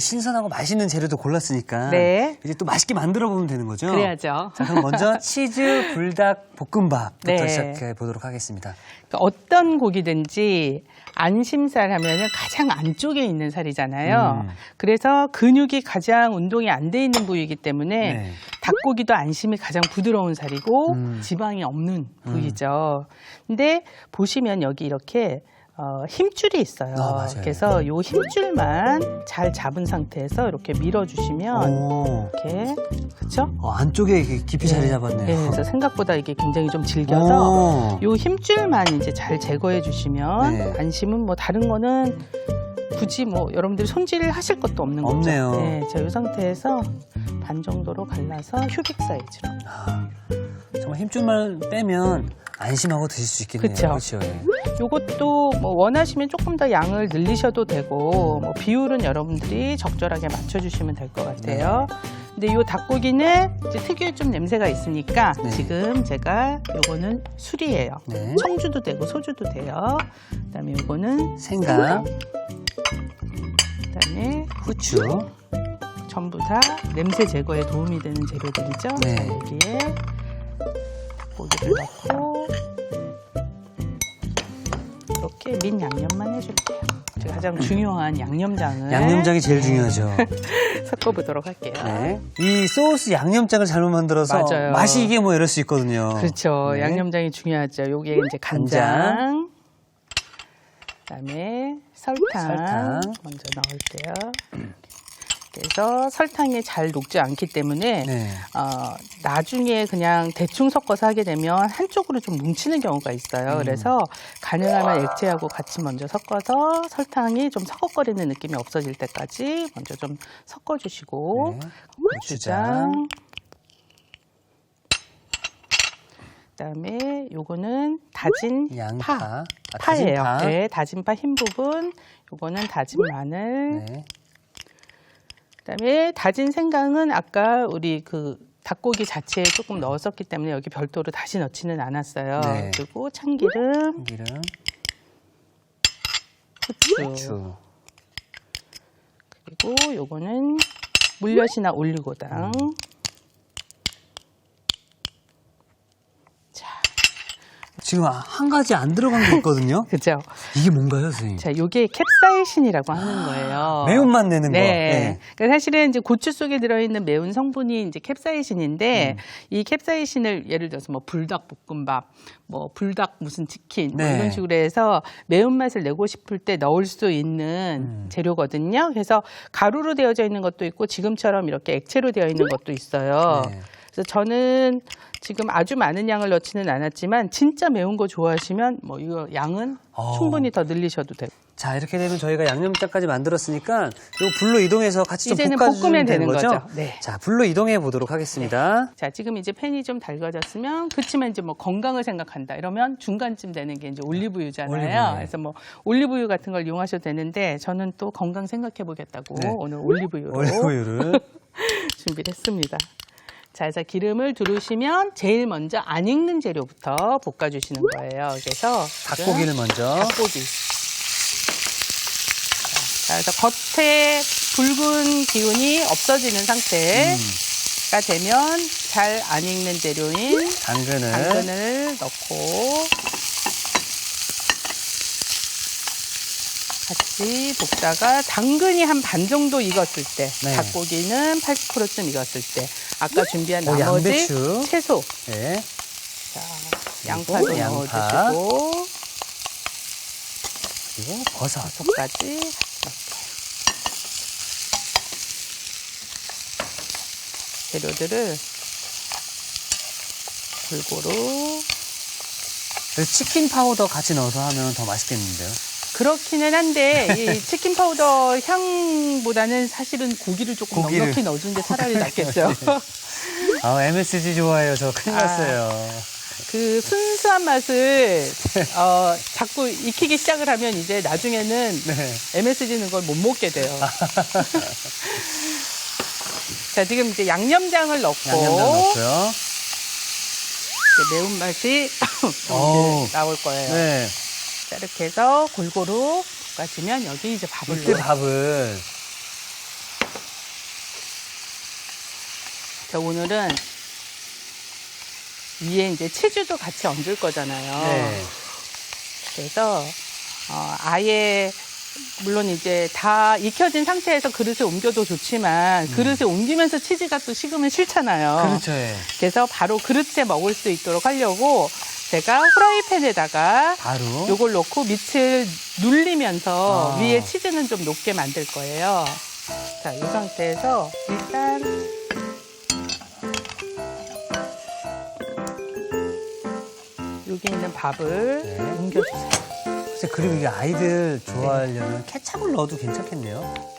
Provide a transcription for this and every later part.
신선하고 맛있는 재료도 골랐으니까 네. 이제 또 맛있게 만들어 보면 되는 거죠? 그래야죠. 자, 그럼 먼저 치즈 불닭 볶음밥부터 네. 시작해 보도록 하겠습니다. 그러니까 어떤 고기든지 안심살 하면은 가장 안쪽에 있는 살이잖아요. 그래서 근육이 가장 운동이 안 돼 있는 부위이기 때문에 네. 닭고기도 안심이 가장 부드러운 살이고 지방이 없는 부위죠. 근데 보시면 여기 이렇게 힘줄이 있어요. 맞아요. 그래서 이 힘줄만 잘 잡은 상태에서 이렇게 밀어주시면 오. 이렇게 그렇죠? 안쪽에 이렇게 깊이 자리 잡았네요. 네, 그래서 생각보다 이게 굉장히 좀 질겨서 오. 요 힘줄만 이제 잘 제거해 주시면 네. 안심은 뭐 다른 거는 굳이 뭐 여러분들이 손질 하실 것도 없는 없네요. 거죠. 네, 자, 이 상태에서 반 정도로 갈라서 휴빅 사이즈로. 정말 힘줄만 빼면 안심하고 드실 수 있겠네요. 그쵸. 그렇죠. 예. 요것도 뭐 원하시면 조금 더 양을 늘리셔도 되고 뭐 비율은 여러분들이 적절하게 맞춰주시면 될 것 같아요. 근데 이 닭고기는 이제 특유의 좀 냄새가 있으니까 네. 지금 제가 요거는 술이에요. 네. 청주도 되고 소주도 돼요. 그다음에 요거는 생강, 그다음에 후추, 전부 다 냄새 제거에 도움이 되는 재료들이죠. 네. 자, 여기에 고기를 넣고 이렇게 민 양념만 해줄게요. 제가 가장 중요한 양념장을 양념장이 제일 중요하죠. 섞어보도록 할게요. 네. 이 소스 양념장을 잘못 만들어서 맞아요. 맛이 이게 뭐 이럴 수 있거든요. 그렇죠. 네. 양념장이 중요하죠. 요게 이제 간장, 그다음에 설탕 먼저 넣을게요. 그래서 설탕이 잘 녹지 않기 때문에 네. 나중에 그냥 대충 섞어서 하게 되면 한쪽으로 좀 뭉치는 경우가 있어요. 그래서 가능하면 액체하고 같이 먼저 섞어서 설탕이 좀 서걱거리는 느낌이 없어질 때까지 먼저 좀 섞어주시고 네. 고추장, 그다음에 요거는 다진 양파, 파예요. 다진 파. 네, 다진 파 흰 부분. 요거는 다진 마늘. 네. 그다음에 다진 생강은 아까 우리 그 닭고기 자체에 조금 넣었었기 때문에 여기 별도로 다시 넣지는 않았어요. 네. 그리고 참기름, 기름, 후추, 후추. 그리고 요거는 물엿이나 올리고당. 자, 지금 한 가지 안 들어간 게 있거든요. 그죠? 이게 뭔가요, 선생님? 자, 요게 캡사이신이라고 하는 거예요. 매운맛 내는 거. 네. 네. 그러니까 사실은 이제 고추 속에 들어있는 매운 성분이 이제 캡사이신인데 이 캡사이신을 예를 들어서 뭐 불닭볶음밥, 뭐 불닭 무슨 치킨 뭐 네. 이런 식으로 해서 매운맛을 내고 싶을 때 넣을 수 있는 재료거든요. 그래서 가루로 되어져 있는 것도 있고 지금처럼 이렇게 액체로 되어 있는 것도 있어요. 네. 그래서 저는 지금 아주 많은 양을 넣지는 않았지만 진짜 매운 거 좋아하시면 뭐 이거 양은 충분히 더 늘리셔도 되고. 자, 이렇게 되면 저희가 양념장까지 만들었으니까 요 불로 이동해서 같이 좀 이제는 볶아주면 볶으면 되는 되는 거죠? 거죠. 네. 자, 불로 이동해 보도록 하겠습니다. 자, 지금 이제 팬이 좀 달궈졌으면 그치만 이제 뭐 건강을 생각한다 이러면 중간쯤 되는 게 이제 올리브유잖아요. 올리브유. 그래서 뭐 올리브유 같은 걸 이용하셔도 되는데 저는 또 건강 생각해 보겠다고 네. 오늘 올리브유로 올리브유를. 준비를 했습니다. 자, 그래서 기름을 두르시면 제일 먼저 안 익는 재료부터 볶아주시는 거예요. 그래서 닭고기를 먼저. 닭고기. 자, 그래서 겉에 붉은 기운이 없어지는 상태가 되면 잘 안 익는 재료인 당근을 넣고 같이 볶다가 당근이 한 반 정도 익었을 때, 네. 닭고기는 80%쯤 익었을 때, 아까 준비한 나머지 양배추. 채소, 네. 자, 양파도 양파. 넣어주시고, 그리고 버섯. 버섯까지 넣을게요. 재료들을 골고루. 치킨 파우더 같이 넣어서 하면 더 맛있겠는데요. 그렇기는 한데 이 치킨 파우더 향보다는 사실은 고기를 조금 고기를. 넉넉히 넣어주는 게 차라리 낫겠죠. MSG 좋아해요. 저 큰일 났어요. 그 순수한 맛을 자꾸 익히기 시작을 하면 이제 나중에는 네. MSG 넣은 걸 못 먹게 돼요. 자, 지금 이제 양념장을 넣고 양념장 넣고요. 이제 매운맛이 나올 거예요. 네. 자, 이렇게 해서 골고루 볶아주면 여기 이제 밥을 이때 넣어요. 밥을 그래서 오늘은 위에 이제 치즈도 같이 얹을 거잖아요. 네. 그래서 아예 물론 이제 다 익혀진 상태에서 그릇에 옮겨도 좋지만 그릇에 옮기면서 치즈가 또 식으면 싫잖아요. 그렇죠. 예. 그래서 바로 그릇에 먹을 수 있도록 하려고 제가 후라이팬에다가 바로. 요걸 넣고 밑을 눌리면서 아. 위에 치즈는 좀 녹게 만들 거예요. 자, 이 상태에서 일단 여기 있는 밥을 네. 옮겨주세요. 글쎄, 그리고 이게 아이들 좋아하려면 케찹을 넣어도 괜찮겠네요.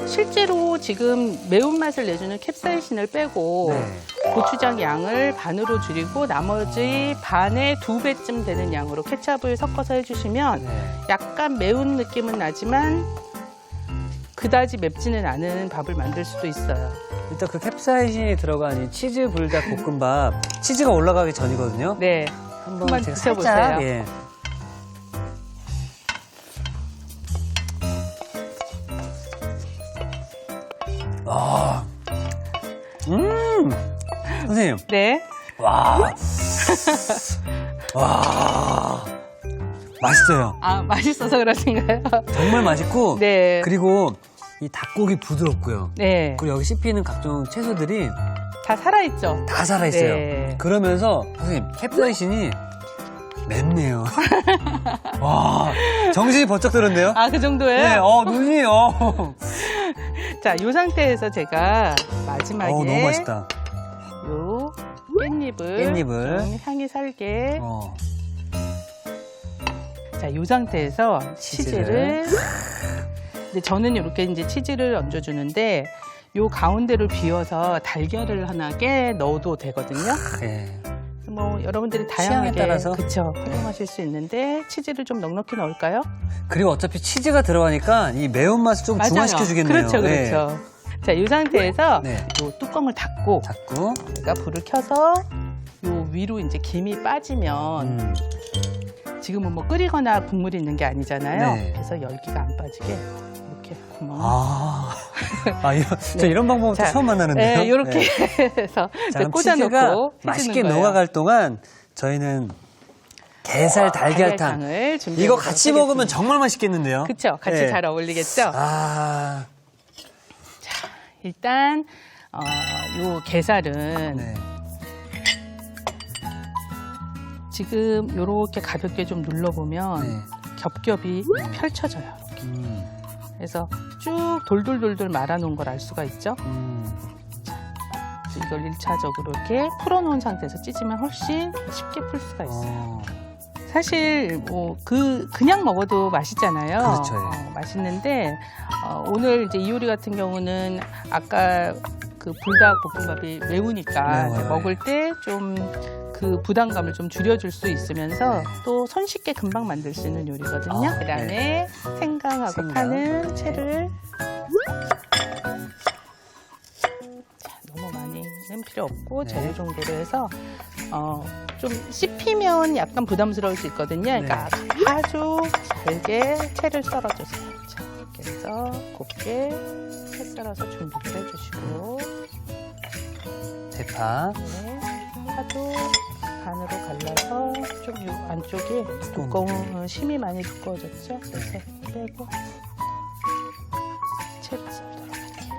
실제로 지금 매운맛을 내주는 캡사이신을 빼고 네. 고추장 양을 반으로 줄이고 나머지 반의 2배쯤 되는 양으로 케찹을 섞어서 해주시면 네. 약간 매운 느낌은 나지만 그다지 맵지는 않은 밥을 만들 수도 있어요. 일단 그 캡사이신이 들어간 이 치즈 불닭 볶음밥, 치즈가 올라가기 전이거든요. 네, 한번 제가 드셔보세요. 살짝, 예. 아, 선생님, 네, 와, 와, 맛있어요. 아 맛있어서 그러신가요? 정말 맛있고, 네, 그리고 이 닭고기 부드럽고요. 네, 그리고 여기 씹히는 각종 채소들이 다 살아있죠. 다 살아있어요. 네. 그러면서 선생님 캡사이신이 맵네요. 와, 정신이 번쩍 들었네요. 아, 그 정도예요? 네, 눈이, 자, 이 상태에서 제가 마지막에 너무 맛있다. 요 깻잎을 깻잎을. 좀 향이 살게. 어, 자, 이 상태에서 치즈를. 근데 저는 이렇게 이제 치즈를 얹어주는데 요 가운데를 비워서 달걀을 하나 깨 넣어도 되거든요. 예. 뭐 여러분들이 취향에 다양하게 따라서? 그쵸 활용하실 수 있는데 치즈를 좀 넉넉히 넣을까요? 그리고 어차피 치즈가 들어가니까 이 매운맛을 좀 중화시켜 주겠네요. 그렇죠, 그렇죠. 자, 이 상태에서 네. 요 뚜껑을 닫고 자꾸. 제가 불을 켜서 요 위로 이제 김이 빠지면 지금은 뭐 끓이거나 국물이 있는 게 아니잖아요. 네. 그래서 열기가 안 빠지게 이렇게 구멍. 저 이런 방법은 또 자, 처음 만나는데요. 네, 이렇게 네. 해서 자, 그럼 꽂아놓고 치즈가 해주는 맛있게 거예요. 녹아갈 동안 저희는 게살 달걀탕. 달걀탕을 준비해 이거 보도록 같이 먹으면 하겠습니다. 정말 맛있겠는데요. 그쵸? 같이 네. 잘 어울리겠죠? 아, 일단 요 게살은 네. 지금 요렇게 가볍게 좀 눌러보면 네. 겹겹이 펼쳐져요. 이렇게. 그래서 쭉 돌돌돌돌 말아놓은 걸 알 수가 있죠. 이걸 1차적으로 이렇게 풀어놓은 상태에서 찢으면 훨씬 쉽게 풀 수가 있어요. 사실 뭐 그냥 먹어도 맛있잖아요. 그렇죠, 예. 맛있는데 오늘 이제 이 요리 같은 경우는 아까 그 불닭 볶음밥이 매우니까 매워요, 이제 먹을 때 좀 그 부담감을 좀 줄여줄 수 있으면서 또 손쉽게 금방 만들 수 있는 요리거든요. 그다음에 네. 생강하고 생강. 파는 채를 자, 너무 많이는 필요 없고 네. 재료 정도로 해서 좀 씹히면 약간 부담스러울 수 있거든요. 그러니까 아주 잘게 채를 썰어주세요. 자, 이렇게 해서 곱게 채 썰어서 준비를 해주시고 대파. 네, 파도 반으로 갈라서 좀 요 안쪽에 두꺼운 심이 많이 두꺼워졌죠. 그래서 빼고 채를 썰도록 할게요.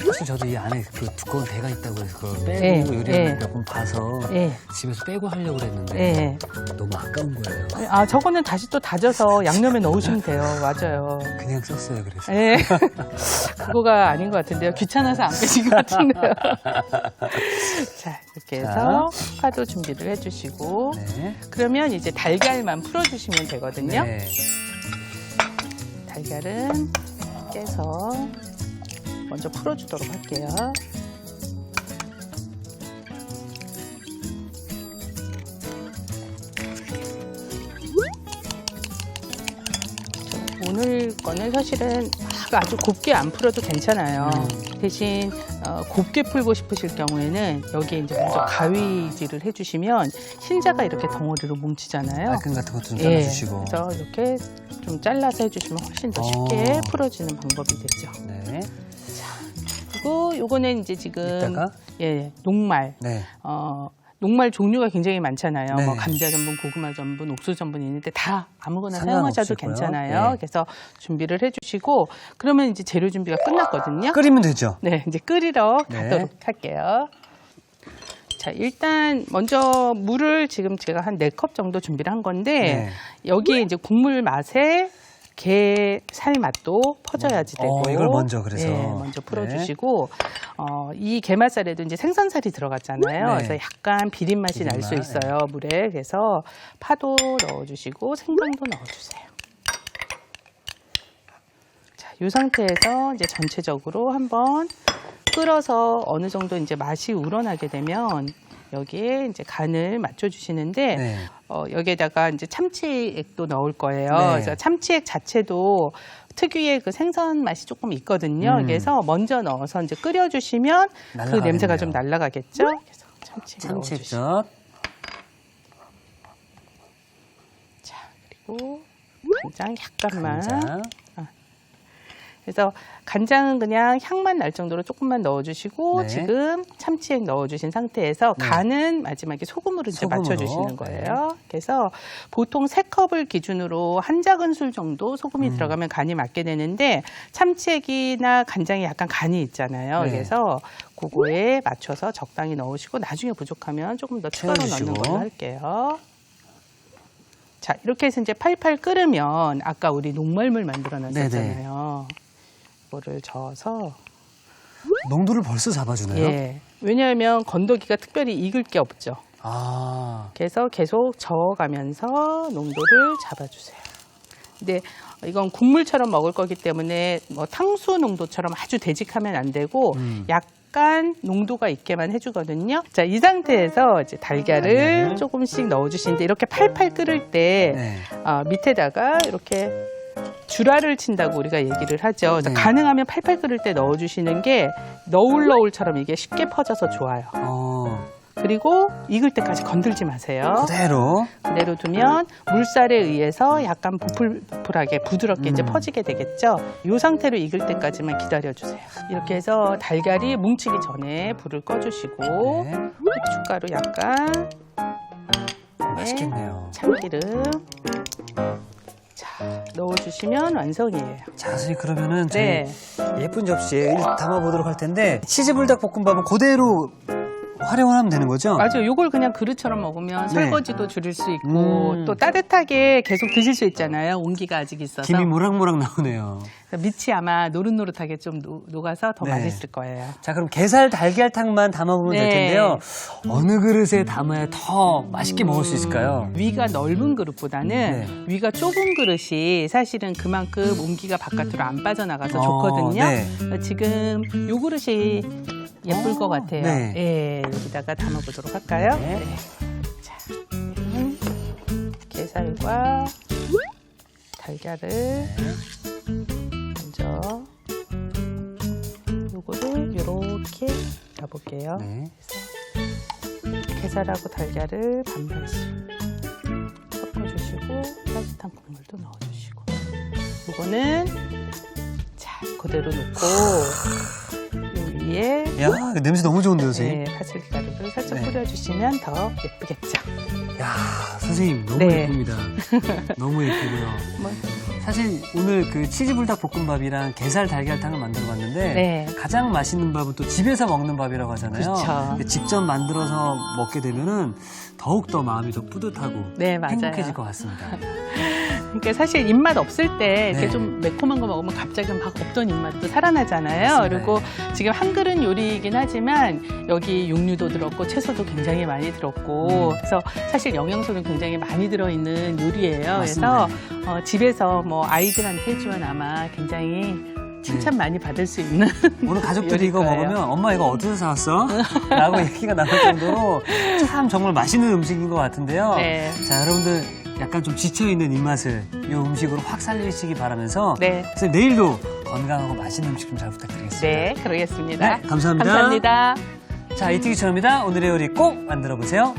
사실 저도 이 안에 그 두꺼운 배가 있다고 해서 그걸 빼고 네, 요리를 네. 몇 번 봐서 네. 집에서 빼고 하려고 그랬는데 네. 너무 아까운 거예요. 아, 저거는 다시 또 다져서 양념에 넣으시면 돼요. 맞아요. 그냥 썼어요, 그래서. 네. 그거가 아닌 것 같은데요. 귀찮아서 안 빼신 것 같은데요. 자, 이렇게 해서 파도 준비를 해주시고 네. 그러면 이제 달걀만 풀어주시면 되거든요. 네. 달걀은 깨서 먼저 풀어주도록 할게요. 오늘 거는 사실은 아주 곱게 안 풀어도 괜찮아요. 대신 곱게 풀고 싶으실 경우에는 여기에 이제 먼저 가위질을 해주시면 흰자가 이렇게 덩어리로 뭉치잖아요. 말끔 같은 것도 좀 예, 잘라주시고. 그래서 이렇게 좀 잘라서 해주시면 훨씬 더 쉽게 풀어지는 방법이 되죠. 네. 그리고 요거는 이제 지금 이따가? 예, 녹말. 네. 녹말 종류가 굉장히 많잖아요. 네. 뭐 감자 전분, 고구마 전분, 옥수 전분이 있는데 다 아무거나 상관없을 사용하셔도 거예요. 괜찮아요. 네. 그래서 준비를 해주시고 그러면 이제 재료 준비가 끝났거든요. 끓이면 되죠. 네, 이제 끓이러 네. 가도록 할게요. 자, 일단 먼저 물을 지금 제가 한 4컵 정도 준비를 한 건데 네. 여기에 이제 국물 맛에 게 살 맛도 퍼져야지 되고 이걸 먼저 그래서. 네, 먼저 풀어주시고 이 게맛살에도 이제 생선살이 들어갔잖아요. 네. 그래서 약간 비린 맛이 날 수 비린맛, 있어요, 물에. 그래서 파도 넣어주시고 생강도 넣어주세요. 자, 이 상태에서 이제 전체적으로 한번 끓어서 어느 정도 이제 맛이 우러나게 되면 여기에 이제 간을 맞춰주시는데 네. 여기에다가 이제 참치액도 넣을 거예요. 네. 그래서 참치액 자체도 특유의 그 생선 맛이 조금 있거든요. 그래서 먼저 넣어서 이제 끓여주시면 그 날아가겠네요. 냄새가 좀 날아가겠죠. 그래서 참치액 넣어주시고. 참치액젓. 자, 그리고 간장 약간만. 간장. 그래서 간장은 그냥 향만 날 정도로 조금만 넣어주시고 네. 지금 참치액 넣어주신 상태에서 네. 간은 마지막에 소금으로 이제 소금으로. 맞춰주시는 거예요. 그래서 보통 3컵을 기준으로 한 작은술 정도 소금이 들어가면 간이 맞게 되는데 참치액이나 간장이 약간 간이 있잖아요. 네. 그래서 그거에 맞춰서 적당히 넣으시고 나중에 부족하면 조금 더 추가로 채워주시고. 넣는 걸로 할게요. 자, 이렇게 해서 이제 팔팔 끓으면 아까 우리 녹말물 만들어 놨었잖아요. 이거를 저어서 농도를 벌써 잡아주나요? 예. 왜냐하면 건더기가 특별히 익을 게 없죠. 아, 그래서 계속 저어가면서 농도를 잡아주세요. 근데 이건 국물처럼 먹을 거기 때문에 뭐 탕수 농도처럼 아주 되직하면 안 되고 약간 농도가 있게만 해주거든요. 자, 이 상태에서 이제 달걀을 조금씩 넣어주시는데 이렇게 팔팔 끓을 때 네. 밑에다가 이렇게 주라를 친다고 우리가 얘기를 하죠. 그래서 네. 가능하면 팔팔 끓을 때 넣어주시는 게 너울너울처럼 이게 쉽게 퍼져서 좋아요. 그리고 익을 때까지 건들지 마세요. 그대로. 그대로 두면 물살에 의해서 약간 부풀부풀하게 부드럽게 이제 퍼지게 되겠죠. 이 상태로 익을 때까지만 기다려주세요. 이렇게 해서 달걀이 뭉치기 전에 불을 꺼주시고 네. 후춧가루 약간 맛있겠네요. 참기름 자, 넣어주시면 완성이에요. 자, 선생님 그러면은 저희 네. 예쁜 접시에 담아보도록 할 텐데 치즈 불닭볶음밥은 그대로 활용을 하면 되는 거죠? 맞아요. 요걸 그냥 그릇처럼 먹으면 네. 설거지도 줄일 수 있고 또 따뜻하게 계속 드실 수 있잖아요. 온기가 아직 있어서. 김이 모락모락 나오네요. 밑이 아마 노릇노릇하게 좀 녹아서 더 네. 맛있을 거예요. 자, 그럼 게살 달걀탕만 담아보면 될 네. 텐데요. 어느 그릇에 담아야 더 맛있게 먹을 수 있을까요? 위가 넓은 그릇보다는 네. 위가 좁은 그릇이 사실은 그만큼 온기가 바깥으로 안 빠져나가서 좋거든요. 네. 지금 요 그릇이 예쁠 것 같아요. 네. 예, 여기다가 담아보도록 할까요? 네. 네. 자, 게살과 달걀을 먼저 요거를 이렇게 놔볼게요. 네. 게살하고 달걀을 반반씩 섞어주시고 따뜻한 국물도 넣어주시고 요거는 자 그대로 놓고 요 위에 야, 그 냄새 너무 좋은데요, 선생님? 네, 파슬리 가루를 살짝 네. 뿌려주시면 더 예쁘겠죠. 야, 선생님 너무 네. 예쁩니다. 너무 예쁘고요. 뭐, 사실 오늘 그 치즈 불닭 볶음밥이랑 게살 달걀탕을 만들어 봤는데 네. 가장 맛있는 밥은 또 집에서 먹는 밥이라고 하잖아요. 그렇죠. 근데 직접 만들어서 먹게 되면은 더욱더 마음이 더 뿌듯하고 네, 맞아요. 행복해질 것 같습니다. 그러니까 사실 입맛 없을 때 이렇게 네. 좀 매콤한 거 먹으면 갑자기 막 없던 입맛도 살아나잖아요. 맞습니다. 그리고 지금 한 그릇 요리이긴 하지만 여기 육류도 들었고 채소도 굉장히 많이 들었고 그래서 사실 영양소는 굉장히 많이 들어있는 요리예요. 맞습니다. 그래서 집에서 뭐 아이들한테 해주면 아마 굉장히 칭찬 많이 받을 수 있는 오늘 가족들이 이거 요리일 거예요. 먹으면 엄마 이거 어디서 사왔어? 라고 얘기가 나올 정도로 참 정말 맛있는 음식인 것 같은데요. 네. 자, 여러분들 약간 좀 지쳐있는 입맛을 이 음식으로 확 살리시기 바라면서 네. 선생님 내일도 건강하고 맛있는 음식 좀 잘 부탁드리겠습니다. 네, 그러겠습니다. 네, 감사합니다. 감사합니다. 자, 이특희 처입니다. 오늘의 요리 꼭 만들어 보세요.